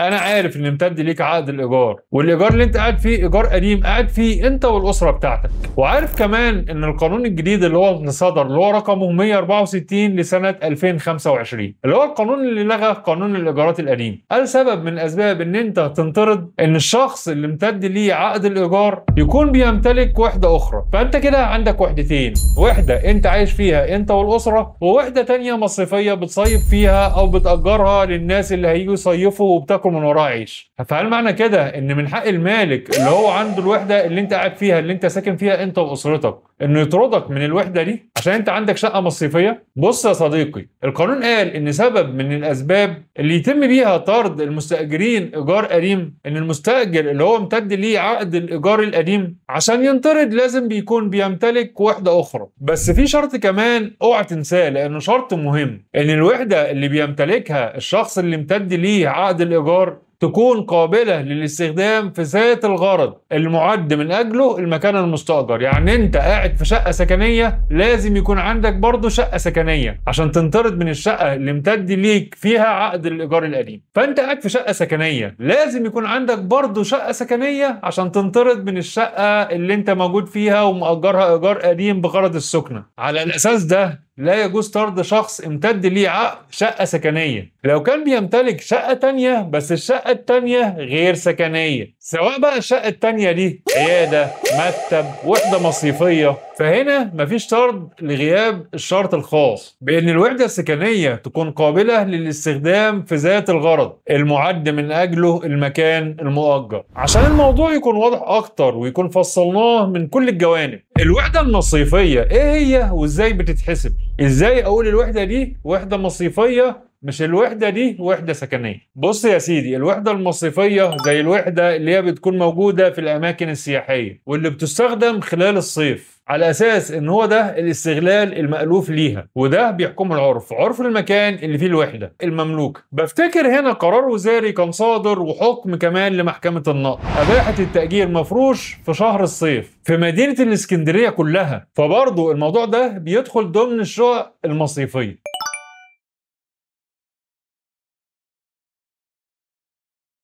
انا عارف ان امتد ليك عقد الايجار، والايجار اللي انت قاعد فيه ايجار قديم قاعد فيه انت والاسره بتاعتك، وعارف كمان ان القانون الجديد اللي صدر اللي هو رقمه 164 لسنه 2025 اللي هو القانون اللي لغى قانون الايجارات القديم، قال سبب من اسباب ان انت تنطرد ان الشخص اللي امتد ليه عقد الايجار يكون بيمتلك وحده اخرى. فانت كده عندك وحدتين، وحده انت عايش فيها انت والاسره، ووحده تانية مصيفيه بتصيف فيها او بتاجرها للناس اللي هيجوا يصيفوا وبتاكل من وراها عيش. فهل معنى كده ان من حق المالك اللي هو عنده الوحده اللي انت قاعد فيها اللي انت ساكن فيها انت واسرتك انه يطردك من الوحده دي عشان انت عندك شقه مصيفيه؟ بص يا صديقي، القانون قال ان سبب من الاسباب اللي يتم بيها طرد المستاجرين ايجار قديم ان المستاجر اللي هو امتد ليه عقد الايجار القديم عشان ينطرد لازم بيكون بيمتلك وحده اخرى. بس في شرط كمان اوعى تنساه لانه شرط مهم، ان الوحده اللي بيمتلكها الشخص اللي امتد ليه عقد الايجار تكون قابلة للاستخدام في ذات الغرض المعد من أجله المكان المستأجر. يعني أنت قاعد في شقة سكنية لازم يكون عندك برضه شقة سكنية عشان تنطرد من الشقة اللي امتد ليك فيها عقد الإيجار القديم. فأنت قاعد في شقة سكنية لازم يكون عندك برضه شقة سكنية عشان تنطرد من الشقة اللي أنت موجود فيها ومأجرها إيجار قديم بغرض السكنة. على الأساس ده لا يجوز طرد شخص امتد ليه عقد شقة سكنية لو كان بيمتلك شقة تانية بس الشقة التانية غير سكنية، سواء بقى الشقة التانية دي عيادة، مكتب، وحدة مصيفية. فهنا مفيش طرد لغياب الشرط الخاص بأن الوحدة السكنية تكون قابلة للاستخدام في ذات الغرض المعد من أجله المكان المؤجر. عشان الموضوع يكون واضح أكتر ويكون فصلناه من كل الجوانب، الوحدة المصيفية إيه هي وإزاي بتتحسب؟ إزاي أقول الوحدة دي وحدة مصيفية مش الوحدة دي وحدة سكنية؟ بص يا سيدي، الوحدة المصيفية زي الوحدة اللي هي بتكون موجودة في الأماكن السياحية واللي بتستخدم خلال الصيف على أساس إن هو ده الاستغلال المألوف ليها، وده بيحكم العرف، عرف المكان اللي فيه الوحدة المملوكة. بفتكر هنا قرار وزاري كان صادر وحكم كمان لمحكمة النقض أباحت التأجير مفروش في شهر الصيف في مدينة الإسكندرية كلها، فبرضه الموضوع ده بيدخل ضمن الشقق المصيفية.